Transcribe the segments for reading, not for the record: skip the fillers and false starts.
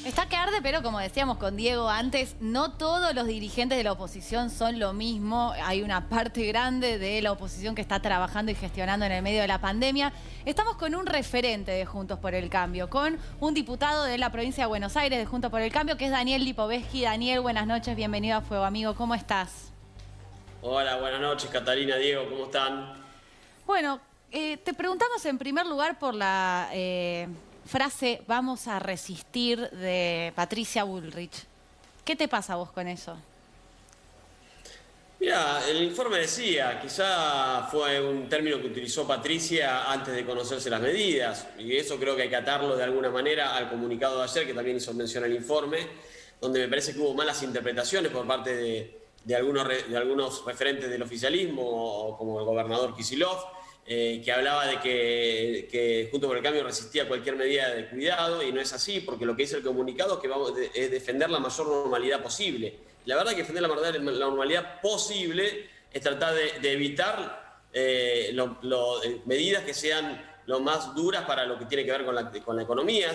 Está que arde, pero como decíamos con Diego antes, no todos los dirigentes de la oposición son lo mismo. Hay una parte grande de la oposición que está trabajando y gestionando en el medio de la pandemia. Estamos con un referente de Juntos por el Cambio, con un diputado de la provincia de Buenos Aires de Juntos por el Cambio, que es Daniel Lipovetsky. Daniel, buenas noches, bienvenido a Fuego Amigo. ¿Cómo estás? Hola, buenas noches, Catalina, Diego, ¿cómo están? Bueno, te preguntamos en primer lugar por la frase "vamos a resistir" de Patricia Bullrich. ¿Qué te pasa a vos con eso? Mira, el informe decía, quizá fue un término que utilizó Patricia antes de conocerse las medidas, y eso creo que hay que atarlo de alguna manera al comunicado de ayer, que también hizo mención al informe, donde me parece que hubo malas interpretaciones por parte de algunos referentes del oficialismo, como el gobernador Kicillof, que hablaba de que Juntos por el Cambio resistía cualquier medida de cuidado, y no es así, porque lo que dice el comunicado es defender la mayor normalidad posible. La verdad que defender la normalidad posible es tratar de evitar medidas que sean lo más duras para lo que tiene que ver con la economía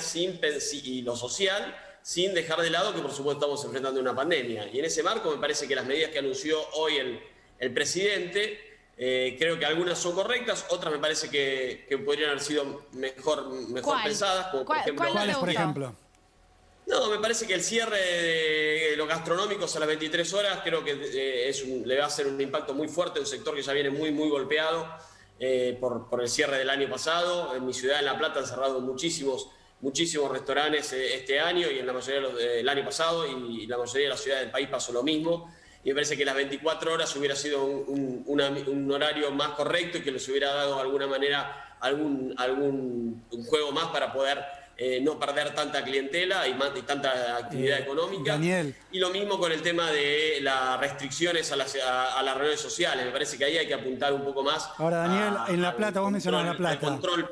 y lo social, sin dejar de lado que por supuesto estamos enfrentando una pandemia. Y en ese marco me parece que las medidas que anunció hoy el presidente, creo que algunas son correctas, otras me parece que podrían haber sido mejor pensadas, como por ejemplo... ¿Cuáles, por ejemplo? No, me parece que el cierre de los gastronómicos a las 23 horas creo que le va a hacer un impacto muy fuerte a un sector que ya viene muy golpeado por el cierre del año pasado. En mi ciudad, en La Plata, han cerrado muchísimos restaurantes este año, y en la mayoría del año pasado, y la mayoría de las ciudades del país pasó lo mismo. Y me parece que las 24 horas hubiera sido un horario más correcto y que les hubiera dado de alguna manera un juego más para poder no perder tanta clientela y tanta actividad económica. Daniel. Y lo mismo con el tema de las restricciones a las reuniones sociales. Me parece que ahí hay que apuntar un poco más. Ahora, Daniel, en La Plata, vos mencionabas La Plata.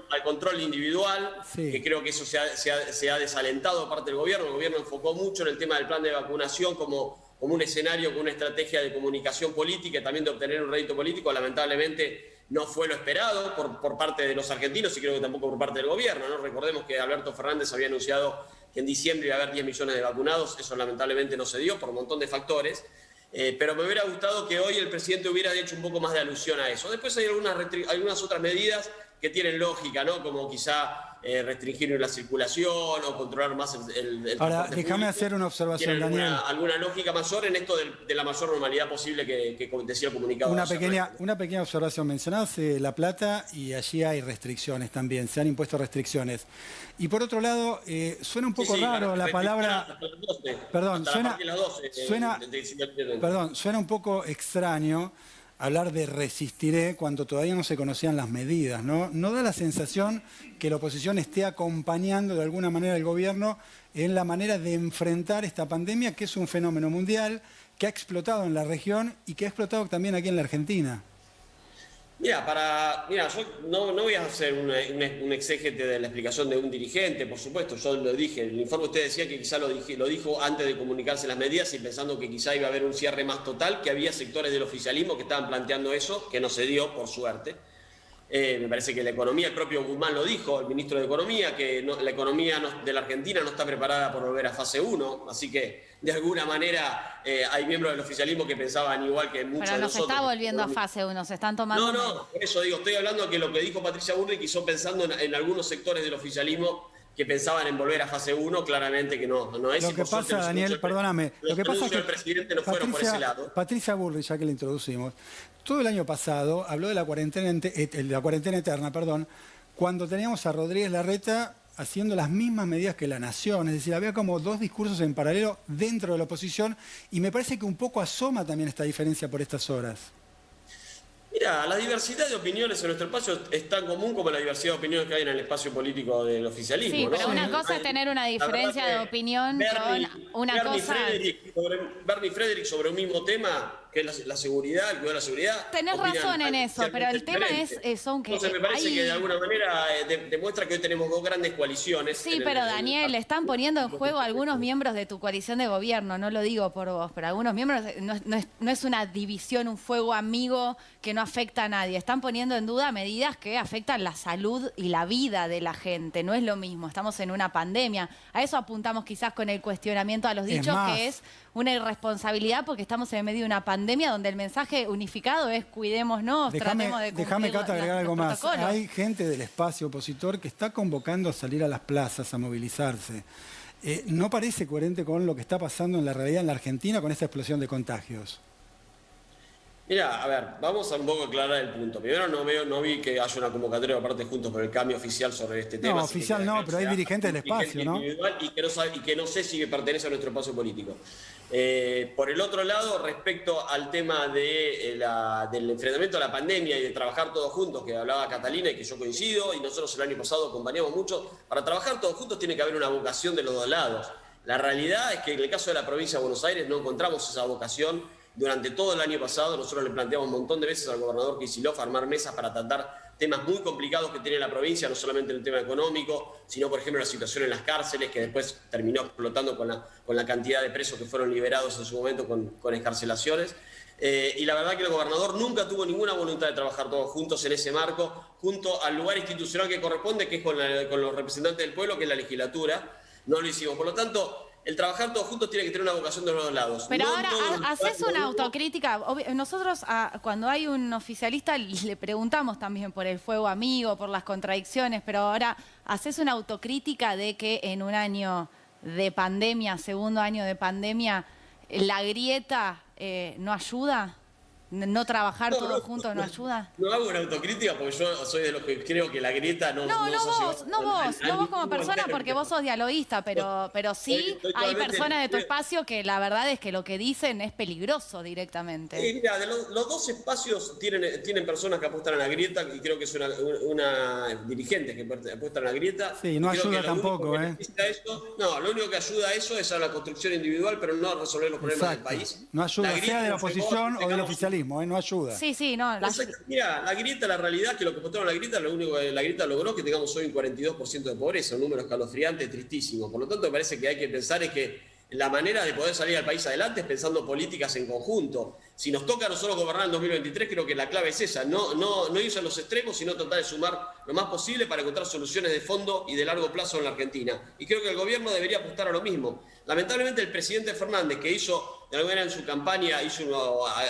Al control individual, sí, que creo que eso se ha desalentado de parte del gobierno. El gobierno enfocó mucho en el tema del plan de vacunación como un escenario, con una estrategia de comunicación política y también de obtener un rédito político. Lamentablemente no fue lo esperado por parte de los argentinos, y creo que tampoco por parte del gobierno, ¿no? Recordemos que Alberto Fernández había anunciado que en diciembre iba a haber 10 millones de vacunados. Eso lamentablemente no se dio por un montón de factores, pero me hubiera gustado que hoy el presidente hubiera hecho un poco más de alusión a eso. Después hay algunas otras medidas que tienen lógica, ¿no? Como quizá restringir la circulación o controlar más el Ahora, déjame hacer una observación, Daniel. Alguna lógica mayor en esto de la mayor normalidad posible que decía el comunicado. Una pequeña observación. Mencionabas La Plata, y allí hay restricciones también, se han impuesto restricciones. Y por otro lado, suena un poco raro la palabra... Perdón, suena un poco extraño hablar de resistiré cuando todavía no se conocían las medidas, ¿no? ¿No da la sensación que la oposición esté acompañando de alguna manera al gobierno en la manera de enfrentar esta pandemia, que es un fenómeno mundial, que ha explotado en la región y que ha explotado también aquí en la Argentina? Mira, yo no voy a hacer un exégete de la explicación de un dirigente, por supuesto, yo lo dije. El informe usted decía que quizá lo dijo antes de comunicarse las medidas y pensando que quizá iba a haber un cierre más total, que había sectores del oficialismo que estaban planteando eso, que no se dio, por suerte. Me parece que la economía, el propio Guzmán lo dijo, el ministro de Economía, que la economía de la Argentina no está preparada por volver a fase 1, así que de alguna manera hay miembros del oficialismo que pensaban igual que muchos de nosotros. Pero no se está volviendo a fase 1, se están tomando... No, por eso digo, estoy hablando de que lo que dijo Patricia Bullrich hizo pensando en algunos sectores del oficialismo que pensaban en volver a fase 1, claramente que no es. Lo que pasa, Daniel, perdóname, lo que pasa es que el presidente no fueron por ese lado. Patricia Bullrich, ya que la introducimos, todo el año pasado habló de la cuarentena eterna, cuando teníamos a Rodríguez Larreta haciendo las mismas medidas que La Nación. Es decir, había como dos discursos en paralelo dentro de la oposición, y me parece que un poco asoma también esta diferencia por estas horas. Mira, la diversidad de opiniones en nuestro espacio es tan común como la diversidad de opiniones que hay en el espacio político del oficialismo. Sí, pero ¿no? una cosa es tener una diferencia de opinión con una cosa... Bernie Frederick sobre un mismo tema, que es la seguridad, el cuidado de la seguridad. Tenés razón en eso, pero el tema son que... Entonces me parece que de alguna manera demuestra que hoy tenemos dos grandes coaliciones. Sí, pero Daniel, están poniendo en juego algunos miembros de tu coalición de gobierno, no lo digo por vos, pero algunos miembros, no es una división, un fuego amigo que no afecta a nadie. Están poniendo en duda medidas que afectan la salud y la vida de la gente. No es lo mismo, estamos en una pandemia. A eso apuntamos quizás con el cuestionamiento a los dichos, que es una irresponsabilidad porque estamos en medio de una pandemia donde el mensaje unificado es cuidémonos, tratemos de cumplir. Déjame, Cata, agregar algo más. Protocolos. Hay gente del espacio opositor que está convocando a salir a las plazas, a movilizarse. ¿No parece coherente con lo que está pasando en la realidad en la Argentina con esta explosión de contagios? Mira, a ver, vamos a un poco aclarar el punto. Primero, no vi que haya una convocatoria de parte de Juntos por el Cambio oficial sobre este tema. No, oficial no, pero hay dirigentes del espacio, ¿no? Y que no sé si pertenece a nuestro espacio político. Por el otro lado, respecto al tema del enfrentamiento a la pandemia y de trabajar todos juntos, que hablaba Catalina y que yo coincido, y nosotros el año pasado acompañamos mucho, para trabajar todos juntos tiene que haber una vocación de los dos lados. La realidad es que en el caso de la provincia de Buenos Aires no encontramos esa vocación. Durante todo el año pasado nosotros le planteamos un montón de veces al gobernador Kicillof armar mesas para tratar temas muy complicados que tiene la provincia, no solamente el tema económico, sino por ejemplo la situación en las cárceles, que después terminó explotando con la cantidad de presos que fueron liberados en su momento con excarcelaciones. Y la verdad que el gobernador nunca tuvo ninguna voluntad de trabajar todos juntos en ese marco, junto al lugar institucional que corresponde, que es con los representantes del pueblo, que es la legislatura. No lo hicimos. Por lo tanto, el trabajar todos juntos tiene que tener una vocación de los dos lados. Pero no ahora haces una autocrítica. Nosotros cuando hay un oficialista le preguntamos también por el fuego amigo, por las contradicciones, pero ahora haces una autocrítica de que en un año de pandemia, segundo año de pandemia, la grieta no ayuda. ¿No trabajar todos juntos no ayuda? No hago una autocrítica porque yo soy de los que creo que la grieta no vos como persona porque vos sos dialoguista, pero sí hay personas de tu espacio que la verdad es que lo que dicen es peligroso directamente. Mira, los dos espacios tienen personas que apuestan a la grieta y creo que es una dirigente que apuestan a la grieta. Sí, no ayuda tampoco, lo único que ayuda a eso es a la construcción individual, pero no a resolver los problemas del país. No ayuda, sea de la oposición o del oficialismo. No ayuda. Sí, no. Mira, la grieta, la realidad es que lo que votaron la grieta, lo único que la grieta logró es que tengamos hoy un 42% de pobreza, un número escalofriante, tristísimo. Por lo tanto, me parece que hay que pensar es que la manera de poder salir al país adelante es pensando políticas en conjunto. Si nos toca a nosotros gobernar en 2023, creo que la clave es esa, no irse a los extremos, sino tratar de sumar lo más posible para encontrar soluciones de fondo y de largo plazo en la Argentina. Y creo que el gobierno debería apostar a lo mismo. Lamentablemente el presidente Fernández, que hizo, de alguna manera en su campaña,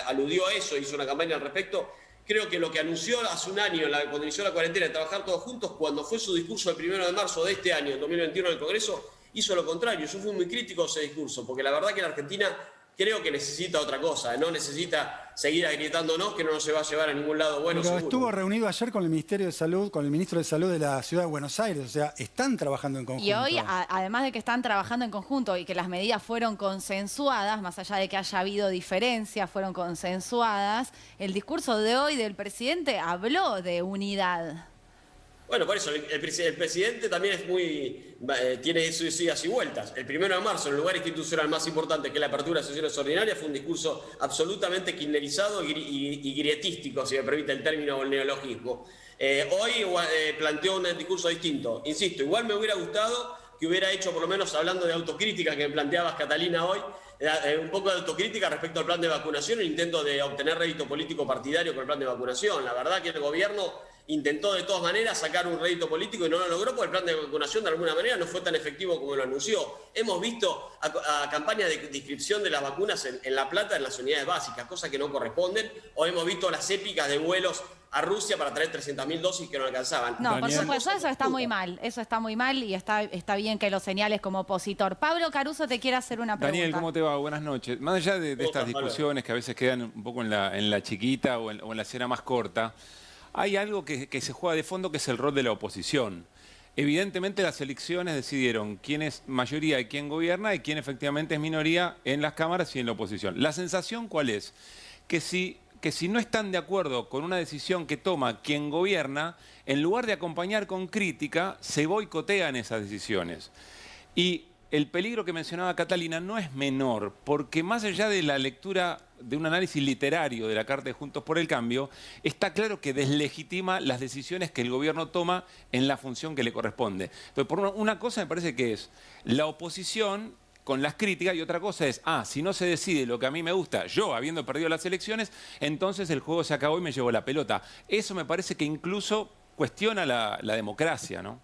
aludió a eso, hizo una campaña al respecto, creo que lo que anunció hace un año, cuando inició la cuarentena, de trabajar todos juntos, cuando fue su discurso el 1 de marzo de este año, 2021, en el Congreso, hizo lo contrario. Yo fui muy crítico de ese discurso, porque la verdad que la Argentina creo que necesita otra cosa, no necesita seguir agrietándonos, que no nos va a llevar a ningún lado bueno. Pero estuvo reunido ayer con el Ministerio de Salud, con el Ministro de Salud de la Ciudad de Buenos Aires, o sea, están trabajando en conjunto. Y hoy, además de que están trabajando en conjunto y que las medidas fueron consensuadas, más allá de que haya habido diferencias, fueron consensuadas, el discurso de hoy del presidente habló de unidad. Bueno, por eso, el presidente también tiene sus idas y vueltas. El 1 de marzo, en el lugar institucional más importante, que es la apertura de sesiones ordinarias, fue un discurso absolutamente kirchnerizado y grietístico, si me permite el término o el neologismo. Hoy planteó un discurso distinto. Insisto, igual me hubiera gustado que hubiera hecho, por lo menos hablando de autocrítica que me planteabas, Catalina, hoy, un poco de autocrítica respecto al plan de vacunación, el intento de obtener rédito político partidario con el plan de vacunación. La verdad que el gobierno intentó de todas maneras sacar un rédito político y no lo logró porque el plan de vacunación de alguna manera no fue tan efectivo como lo anunció. Hemos visto a campañas de inscripción de las vacunas en La Plata en las unidades básicas, cosas que no corresponden, o hemos visto las épicas de vuelos a Rusia para traer 300.000 dosis que no alcanzaban. No, por supuesto, eso está muy mal. Eso está muy mal y está bien que lo señales como opositor. Pablo Caruso te quiere hacer una pregunta. Daniel, ¿cómo te va? Buenas noches. Más allá de estas discusiones que a veces quedan un poco en la chiquita o en la escena más corta, hay algo que se juega de fondo, que es el rol de la oposición. Evidentemente las elecciones decidieron quién es mayoría y quién gobierna y quién efectivamente es minoría en las cámaras y en la oposición. ¿La sensación cuál es? Que si no están de acuerdo con una decisión que toma quien gobierna, en lugar de acompañar con crítica, se boicotean esas decisiones. Y el peligro que mencionaba Catalina no es menor, porque más allá de la lectura de un análisis literario de la Carta de Juntos por el Cambio, está claro que deslegitima las decisiones que el gobierno toma en la función que le corresponde. Entonces, por una cosa me parece que es la oposición con las críticas, y otra cosa es, si no se decide lo que a mí me gusta, yo habiendo perdido las elecciones, entonces el juego se acabó y me llevó la pelota. Eso me parece que incluso cuestiona la democracia, ¿no?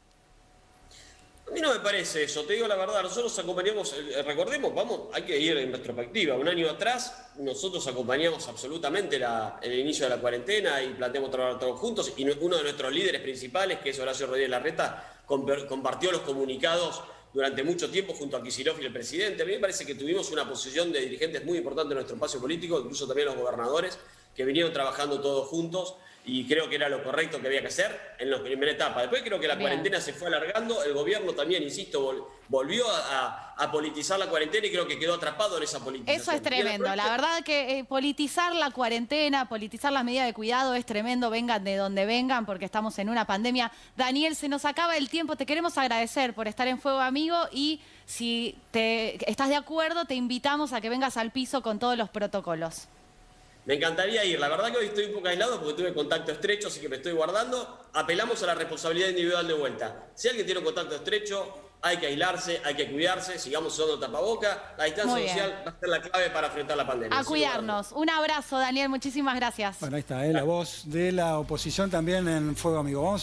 A mí no me parece eso, te digo la verdad, nosotros acompañamos, recordemos, hay que ir en retrospectiva. Un año atrás nosotros acompañamos absolutamente el inicio de la cuarentena y planteamos trabajar todos juntos, y uno de nuestros líderes principales, que es Horacio Rodríguez Larreta, compartió los comunicados durante mucho tiempo junto a Kicillof y el presidente. A mí me parece que tuvimos una posición de dirigentes muy importante en nuestro espacio político, incluso también los gobernadores, que vinieron trabajando todos juntos, y creo que era lo correcto que había que hacer en la primera etapa. Después creo que la cuarentena se fue alargando, el gobierno también, insisto, volvió a politizar la cuarentena y creo que quedó atrapado en esa politización. Eso es tremendo, la verdad que politizar la cuarentena, politizar las medidas de cuidado es tremendo, vengan de donde vengan, porque estamos en una pandemia. Daniel, se nos acaba el tiempo, te queremos agradecer por estar en Fuego Amigo, y si estás de acuerdo, te invitamos a que vengas al piso con todos los protocolos. Me encantaría ir. La verdad que hoy estoy un poco aislado porque tuve contacto estrecho, así que me estoy guardando. Apelamos a la responsabilidad individual de vuelta. Si alguien tiene un contacto estrecho, hay que aislarse, hay que cuidarse, sigamos usando tapaboca. La distancia social va a ser la clave para enfrentar la pandemia. A cuidarnos. Un abrazo, Daniel. Muchísimas gracias. Bueno, ahí está, la voz de la oposición también en Fuego Amigo. Vamos